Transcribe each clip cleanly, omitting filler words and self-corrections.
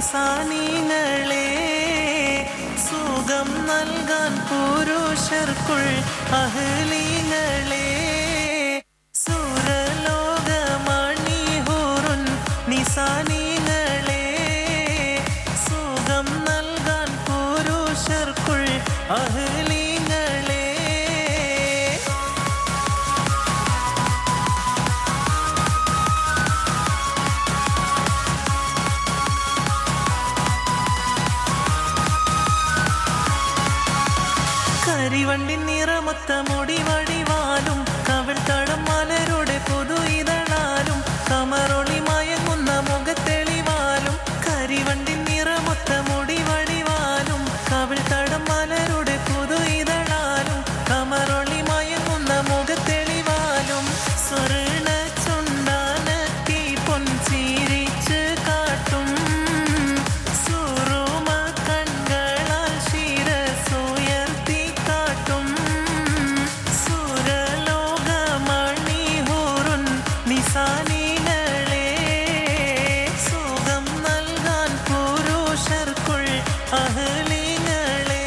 നിസാനിങ്ങളെ സുഖം നൽകാൻ പുരുഷർക്കുൾ അഹ്ലിങ്ങളെ സുരലോകമണിഹൂറുൻ നിസാനിങ്ങളെ സുഖം നൽകാൻ പുരുഷർക്കുൾ അഹ്ലിങ്ങളെ കരിവണ്ടിൻ നിറമൊത്ത മുടി വടിവാലും കവിൾ തടം മലരുടെ പുതു ഇതളാലും കമറൊളി മയങ്ങുന്ന മുഖത്തെളിവാലും കരിവണ്ടിൻ നിറമൊത്ത മുടി വടിവാലും കവിൾ തടം മലരുടെ പുതു ഇതളാലും കമറൊളി മയങ്ങുന്ന മുഖത്തെളിവാലും സ്വർണ്ണ ചുണ്ടാനത്തി പൊൻചിരിച്ച് കാട്ടും നിസാനികളെ സുഖം നൽകാൻ പുരുഷർക്കുൾ അഹ്ലിങ്ങളെ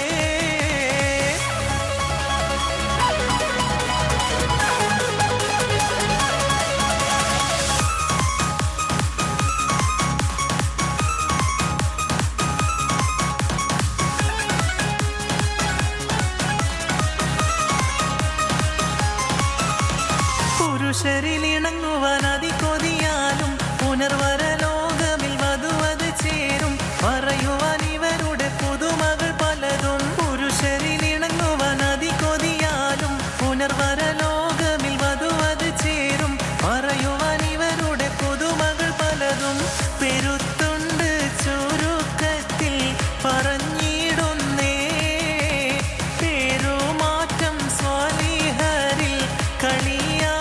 പുരുഷരിലിണങ്ങുവാൻ അതികൊതിയാലും പുനർവര ലോകമിൽ വധുവത് ചേരും പറയുവാൻ ഇവരുടെ പുതുമകൾ പലതും പുരുഷരിലിണങ്ങുവാൻ അതികൊതിയാലും പുനർവര ലോകമിൽ വധുവത് ചേരും പറയുവാൻ ഇവരുടെ പുതുമകൾ പലതും പെരുത്തുണ്ട് ചുരുക്കത്തിൽ പറഞ്ഞിടുന്നേ പേരുമാറ്റം സ്വാലിഹരിൽ കളിയാ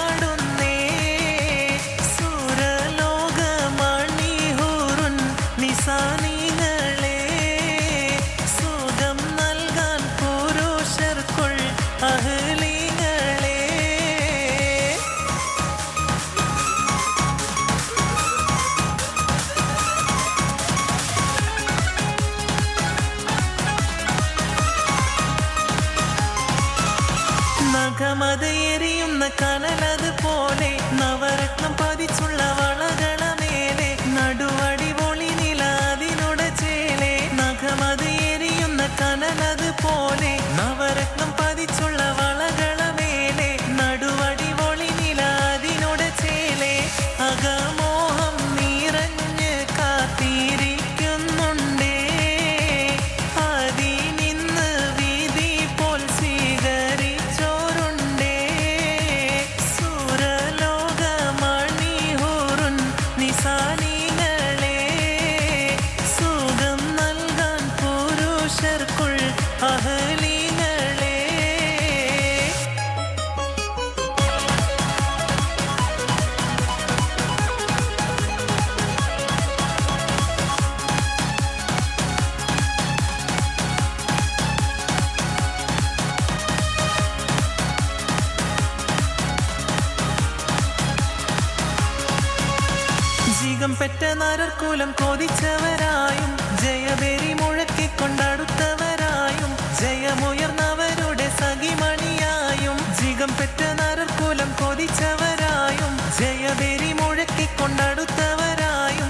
നിസാനികളെ സുഖം നൽകാൻ പുരുഷർക്കുൾ അഹ്ലിങ്ങളെ നഖമത് എരിയുന്ന കനലത് പോലെ നവരത്നം പതിച്ചുള്ള വളകളമേലെ നടുവടി പൊളി നിലാതിനുടെ ചേലെ നഖമത് എരിയുന്ന കനലത് പോലെ നവരത്നം പതിച്ചുള്ള വളകളമേലെ നടുവടി പൊളി നിലാതിനുടെ ചേലെ അകമോഹം നിറഞ്ഞ് കാത്തിരിക്കുന്നുണ്ടേ അതിനിന്ന് വിധി പോൽ സ്വീകരിച്ചോരുണ്ടേ സുരലോകമണിഹൂറുൻ നിസാനികളെ സുഖം നൽകാൻ പുരുഷർക്കുൾ അഹ്ലിങ്ങളെ ജികം പെറ്റ നരർക്കുലം കൊതിച്ചവരായും ജയബേരി മുഴക്കിക്കൊണ്ടടുത്തവരായും ജയമുയർന്നവരുടെ സഖിമണിയായും ജികം പെറ്റ നരർക്കുലം കൊതിച്ചവരായും ജയബേരി മുഴക്കിക്കൊണ്ടടുത്തവരായും